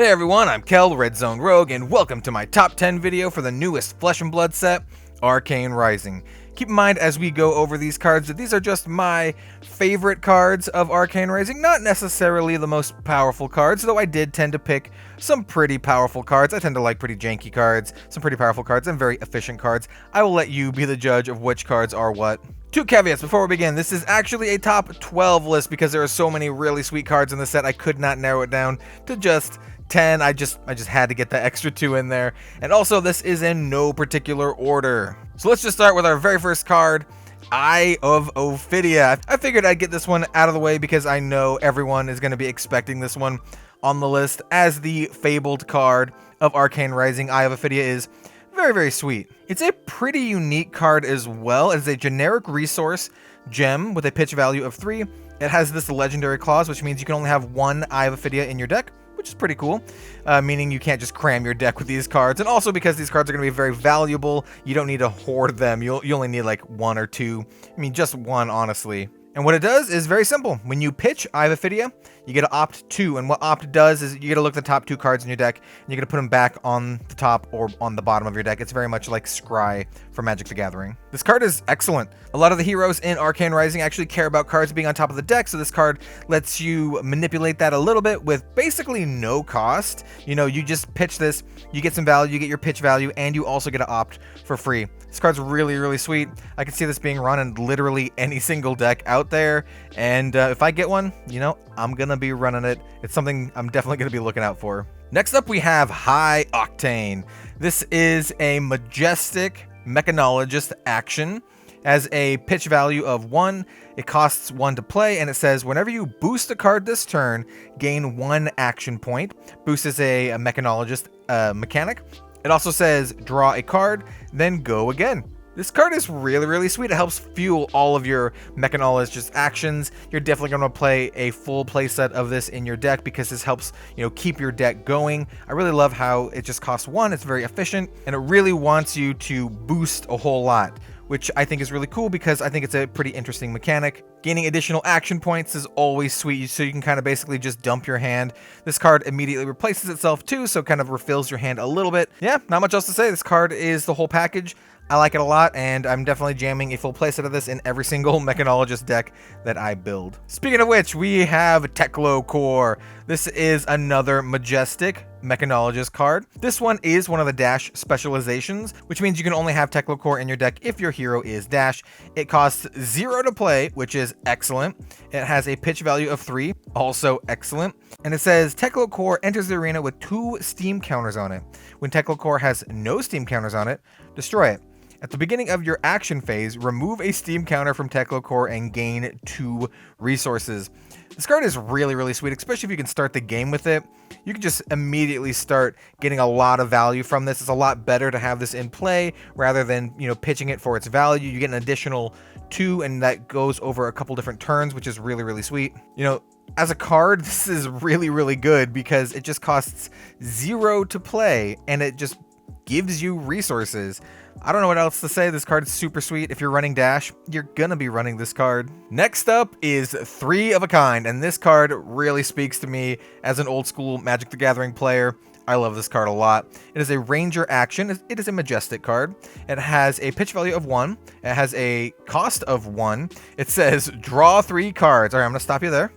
Hey everyone, I'm Kel, Red Zone Rogue, and welcome to my top 10 video for the newest Flesh and Blood set, Arcane Rising. Keep in mind as we go over these cards that these are just my favorite cards of Arcane Rising, not necessarily the most powerful cards, though I did tend to pick some pretty powerful cards. I tend to like pretty janky cards, some pretty powerful cards, and very efficient cards. I will let you be the judge of which cards are what. Two caveats before we begin. This is actually a top 12 list because there are so many really sweet cards in the set. I could not narrow it down to just 10. I just had to get that extra 2 in there. And also, this is in no particular order. So let's just start with our very first card, Eye of Ophidia. I figured I'd get this one out of the way because I know everyone is going to be expecting this one on the list, as the fabled card of Arcane Rising, Eye of Ophidia, is very, very sweet. It's a pretty unique card as well. It is a generic resource gem with a pitch value of 3. It has this legendary clause, which means you can only have one Eye of Ophidia in your deck, which is pretty cool, meaning you can't just cram your deck with these cards. And also because these cards are going to be very valuable, you don't need to hoard them. You only need like 1 or 2. I mean, just 1, honestly. And what it does is very simple. When you pitch Eye of Ophidia, you get to opt 2. And what opt does is you get to look at the top 2 cards in your deck, and you get to put them back on the top or on the bottom of your deck. It's very much like Scry from Magic the Gathering. This card is excellent. A lot of the heroes in Arcane Rising actually care about cards being on top of the deck, so this card lets you manipulate that a little bit with basically no cost. You know, you just pitch this, you get some value, you get your pitch value, and you also get to opt for free. This card's really, really sweet. I can see this being run in literally any single deck out there, and if I get one, you know, I'm gonna be running it. It's something I'm definitely gonna be looking out for. Next up, we have High Octane. This is a majestic mechanologist action. As a pitch value of 1, it costs 1 to play, and it says whenever you boost a card this turn, gain 1 action point. Boost is a mechanologist mechanic. It also says draw a card, then go again. This card is really, really sweet. It helps fuel all of your mechanologist actions. You're definitely going to play a full playset of this in your deck because this helps, you know, keep your deck going. I really love how it just costs 1. It's very efficient, and it really wants you to boost a whole lot, which I think is really cool because I think it's a pretty interesting mechanic. Gaining additional action points is always sweet, so you can kind of basically just dump your hand. This card immediately replaces itself too, so kind of refills your hand a little bit. Yeah, not much else to say. This card is the whole package. I like it a lot, and I'm definitely jamming a full playset of this in every single mechanologist deck that I build. Speaking of which, we have Tekle Core. This is another majestic mechanologist card. This one is one of the dash specializations, which means you can only have Tekle Core in your deck if your hero is dash. It costs 0 to play, which is excellent. It has a pitch value of 3, also excellent. And it says Tekle Core enters the arena with 2 steam counters on it. When Tekle Core has no steam counters on it, destroy it. At the beginning of your action phase, remove a steam counter from Tekle Core and gain 2 resources. This card is really, really sweet, especially if you can start the game with it. You can just immediately start getting a lot of value from this. It's a lot better to have this in play rather than, you know, pitching it for its value. You get an additional 2, and that goes over a couple different turns, which is really, really sweet. You know, as a card, this is really, really good because it just costs 0 to play, and it just gives you resources. I don't know what else to say. This card is super sweet. If you're running dash, you're gonna be running this card. Next up is 3 of a Kind, and this card really speaks to me as an old school Magic the Gathering player. I love this card a lot. It is a ranger action. It is a majestic card. It has a pitch value of 1. It has a cost of 1. It says draw 3 cards. All right, I'm gonna stop you there.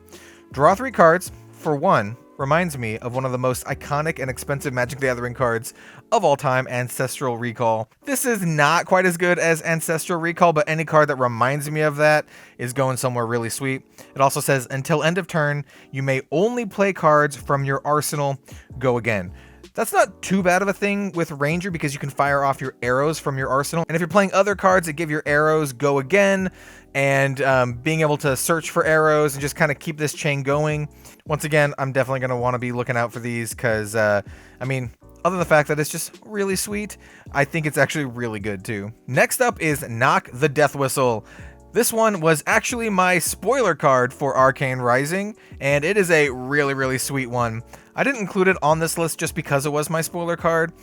Draw 3 cards for 1. Reminds me of one of the most iconic and expensive Magic the Gathering cards of all time, Ancestral Recall. This is not quite as good as Ancestral Recall, but any card that reminds me of that is going somewhere really sweet. It also says, until end of turn, you may only play cards from your arsenal. Go again. That's not too bad of a thing with Ranger because you can fire off your arrows from your arsenal. And if you're playing other cards that give your arrows go again, and being able to search for arrows and just kind of keep this chain going. Once again, I'm definitely going to want to be looking out for these because, I mean, other than the fact that it's just really sweet, I think it's actually really good too. Next up is Knock the Death Whistle. This one was actually my spoiler card for Arcane Rising, and it is a really, really sweet one. I didn't include it on this list just because it was my spoiler card,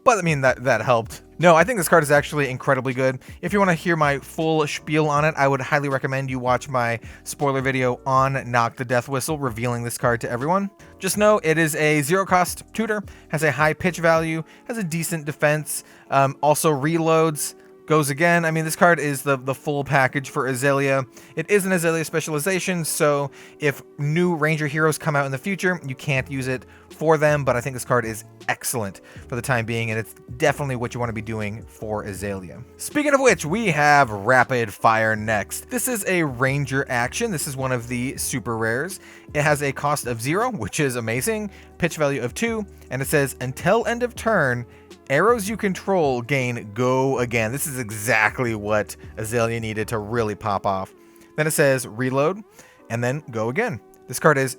but I mean, that helped. No, I think this card is actually incredibly good. If you want to hear my full spiel on it, I would highly recommend you watch my spoiler video on Knock the Death Whistle, revealing this card to everyone. Just know it is a 0-cost tutor, has a high pitch value, has a decent defense, also reloads, goes again. I mean, this card is the full package for Azalea. It is an Azalea specialization, so if new Ranger heroes come out in the future, you can't use it for them, but I think this card is excellent for the time being, and it's definitely what you want to be doing for Azalea. Speaking of which, we have Rapid Fire next. This is a Ranger action. This is one of the super rares. It has a cost of 0, which is amazing, pitch value of 2, and it says, until end of turn, arrows you control gain go again. This is exactly what Azalea needed to really pop off. Then it says reload and then go again. This card is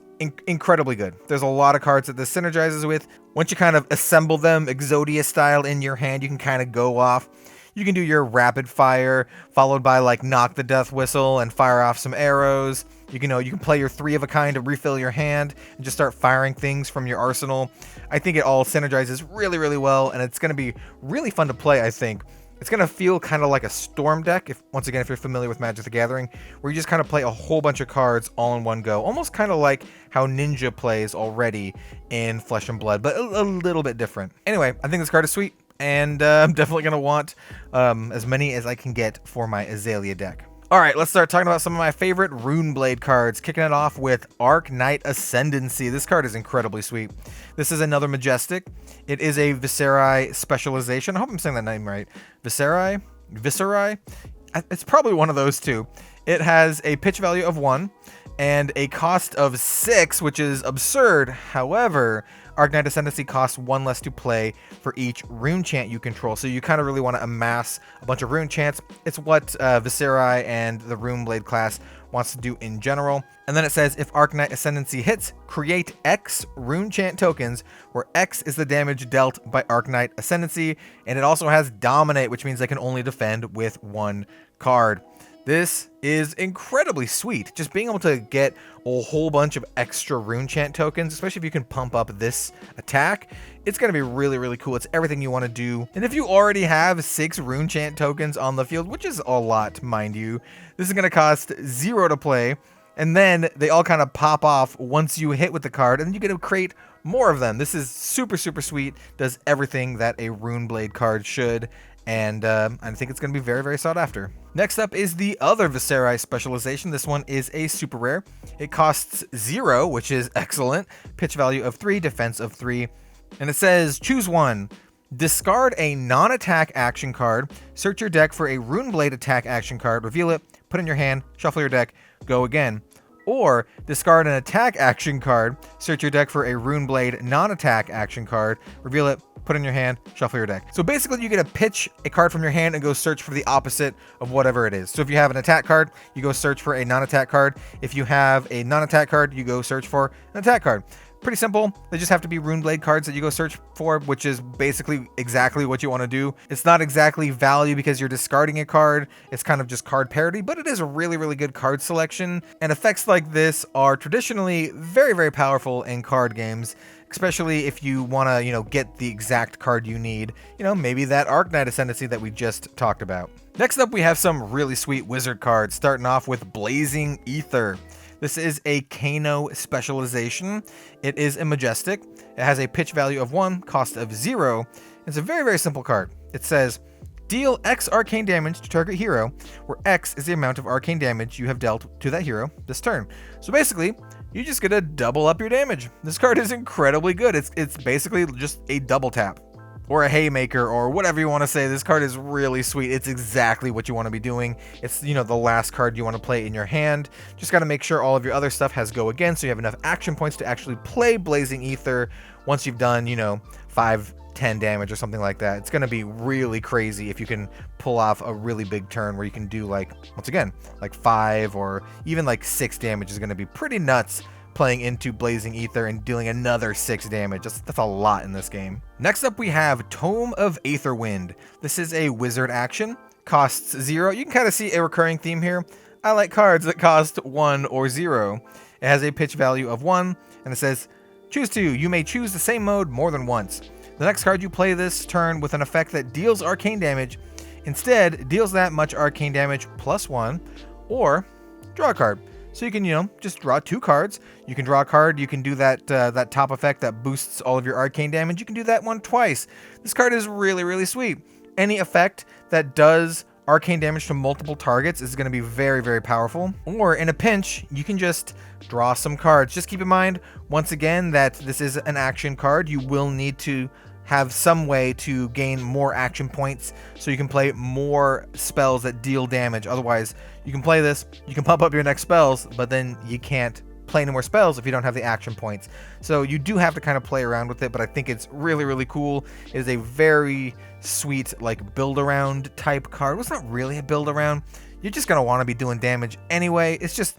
incredibly good. There's a lot of cards that this synergizes with. Once you kind of assemble them Exodia style in your hand, you can kind of go off. You can do your rapid fire followed by like Knock the Death Whistle and fire off some arrows. You can play your 3 of a kind to refill your hand and just start firing things from your arsenal. I think it all synergizes really, really well, and it's going to be really fun to play, I think. It's going to feel kind of like a Storm deck, if you're familiar with Magic the Gathering, where you just kind of play a whole bunch of cards all in one go. Almost kind of like how Ninja plays already in Flesh and Blood, but a little bit different. Anyway, I think this card is sweet, and I'm definitely going to want as many as I can get for my Azalea deck. Alright, let's start talking about some of my favorite Runeblade cards, kicking it off with Arcanite Ascendancy. This card is incredibly sweet. This is another Majestic. It is a Visceri specialization. I hope I'm saying that name right. Visceri? It's probably one of those two. It has a pitch value of 1 and a cost of 6, which is absurd. However, Arcanite Ascendancy costs 1 less to play for each rune chant you control. So you kind of really want to amass a bunch of rune chants. It's what Visceri and the Runeblade class wants to do in general. And then it says, if Arcanite Ascendancy hits, create X rune chant tokens, where X is the damage dealt by Arcanite Ascendancy. And it also has Dominate, which means they can only defend with 1 card. This is incredibly sweet. Just being able to get a whole bunch of extra rune chant tokens, especially if you can pump up this attack, it's going to be really, really cool. It's everything you want to do. And if you already have 6 rune chant tokens on the field, which is a lot, mind you, this is going to cost 0 to play. And then they all kind of pop off once you hit with the card, and then you get to create more of them. This is super, super sweet. Does everything that a Runeblade card should. And I think it's going to be very, very sought after. Next up is the other Visceri specialization. This one is a super rare. It costs 0, which is excellent. Pitch value of 3, defense of 3. And it says, choose 1. Discard a non-attack action card. Search your deck for a Runeblade attack action card. Reveal it. Put it in your hand. Shuffle your deck. Go again. Or discard an attack action card. Search your deck for a Runeblade non-attack action card. Reveal it. Put in your hand, shuffle your deck. So basically you get to pitch a card from your hand and go search for the opposite of whatever it is. So if you have an attack card, you go search for a non-attack card. If you have a non-attack card, you go search for an attack card. Pretty simple. They just have to be Runeblade cards that you go search for, which is basically exactly what you want to do. It's not exactly value because you're discarding a card. It's kind of just card parity, but it is a really, really good card selection. And effects like this are traditionally very, very powerful in card games, especially if you want to, get the exact card you need. Maybe that Arcanite Ascendancy that we just talked about. Next up, we have some really sweet wizard cards, starting off with Blazing Aether. This is a Kano specialization. It is a Majestic. It has a pitch value of 1, cost of 0. It's a very, very simple card. It says, deal X arcane damage to target hero, where X is the amount of arcane damage you have dealt to that hero this turn. So basically, you just get to double up your damage. This card is incredibly good. It's basically just a double tap. Or a haymaker, or whatever you want to say. This card is really sweet. It's exactly what you want to be doing. It's, the last card you want to play in your hand. Just got to make sure all of your other stuff has go again, so you have enough action points to actually play Blazing Aether once you've done, 5, 10 damage or something like that. It's going to be really crazy if you can pull off a really big turn where you can do, once again, 5 or even 6 damage is going to be pretty nuts. Playing into Blazing Aether and dealing another 6 damage. That's a lot in this game. Next up, we have Tome of Aetherwind. This is a wizard action. Costs 0. You can kind of see a recurring theme here. I like cards that cost 1 or 0. It has a pitch value of 1, and it says, choose 2. You may choose the same mode more than once. The next card you play this turn with an effect that deals arcane damage, instead deals that much arcane damage +1, or draw a card. So you can, just draw 2 cards. You can draw a card. You can do that that top effect that boosts all of your arcane damage. You can do that one twice. This card is really, really sweet. Any effect that does arcane damage to multiple targets is going to be very, very powerful. Or in a pinch, you can just draw some cards. Just keep in mind, once again, that this is an action card. You will need to have some way to gain more action points so you can play more spells that deal damage. Otherwise, you can play this, you can pump up your next spells, but then you can't play any more spells if you don't have the action points. So you do have to kind of play around with it, but I think it's really, really cool. It is a very sweet, like, build around type card. Well, it's not really a build around. You're just gonna want to be doing damage anyway. It's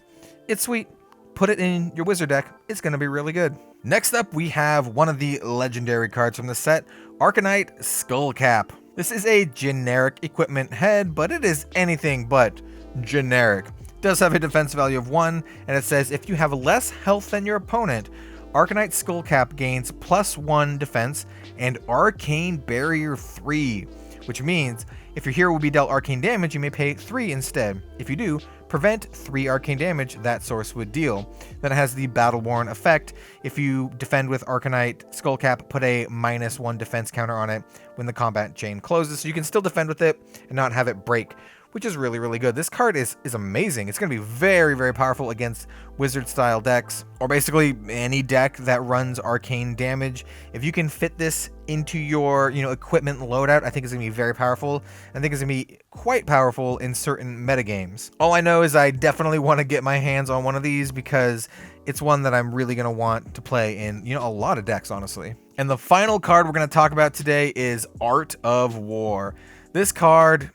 sweet. Put it in your wizard deck. It's gonna be really good. Next up, we have one of the legendary cards from the set, Arcanite Skullcap. This is a generic equipment head, but it is anything but generic. It does have a defense value of 1, and it says if you have less health than your opponent, Arcanite Skullcap gains +1 defense and Arcane Barrier 3, which means if your hero will be dealt arcane damage, you may pay 3 instead. If you do, prevent 3 arcane damage that source would deal. Then it has the Battle-Worn effect. If you defend with Arcanite Skullcap, put a -1 defense counter on it when the combat chain closes, so you can still defend with it and not have it break, which is really, really good. This card is amazing. It's going to be very, very powerful against wizard-style decks, or basically any deck that runs arcane damage. If you can fit this into your, equipment loadout, I think it's going to be very powerful. I think it's going to be quite powerful in certain metagames. All I know is I definitely want to get my hands on one of these because it's one that I'm really going to want to play in, a lot of decks, honestly. And the final card we're going to talk about today is Art of War. This card,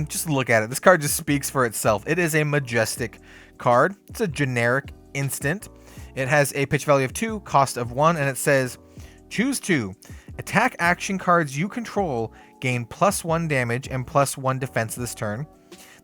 just look at it. This card just speaks for itself. It is a majestic card. It's a generic instant. It has a pitch value of 2, cost of 1, and it says, choose 2. Attack action cards you control gain +1 damage and +1 defense this turn.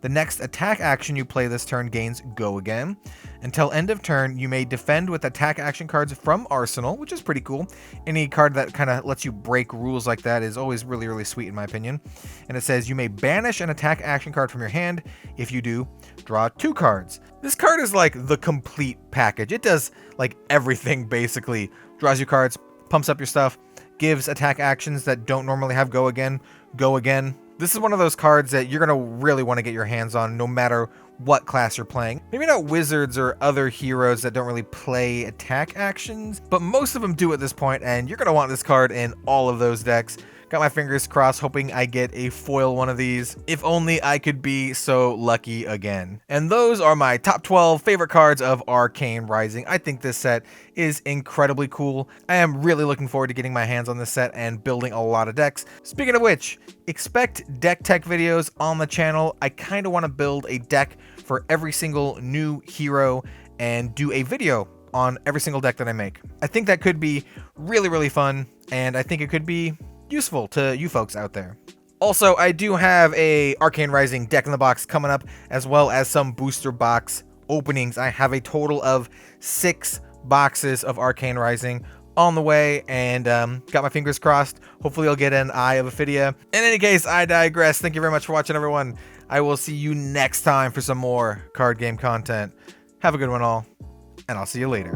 The next attack action you play this turn gains Go Again. Until end of turn, you may defend with attack action cards from Arsenal, which is pretty cool. Any card that kind of lets you break rules like that is always really, really sweet in my opinion. And it says you may banish an attack action card from your hand. If you do, draw 2 cards. This card is like the complete package. It does like everything basically. Draws you cards, pumps up your stuff, gives attack actions that don't normally have Go Again, Go Again. This is one of those cards that you're going to really want to get your hands on no matter what class you're playing. Maybe not wizards or other heroes that don't really play attack actions, but most of them do at this point, and you're going to want this card in all of those decks. Got my fingers crossed, hoping I get a foil one of these. If only I could be so lucky again. And those are my top 12 favorite cards of Arcane Rising. I think this set is incredibly cool. I am really looking forward to getting my hands on this set and building a lot of decks. Speaking of which, expect deck tech videos on the channel. I kind of want to build a deck for every single new hero and do a video on every single deck that I make. I think that could be really, really fun, and I think it could be useful to you folks out there. Also, I do have a Arcane Rising deck in the box coming up, as well as some booster box openings. I have a total of 6 boxes of Arcane Rising on the way, and got my fingers crossed. Hopefully I'll get an Eye of Ophidia. In any case, I digress. Thank you very much for watching, everyone. I will see you next time for some more card game content. Have a good one all, and I'll see you later.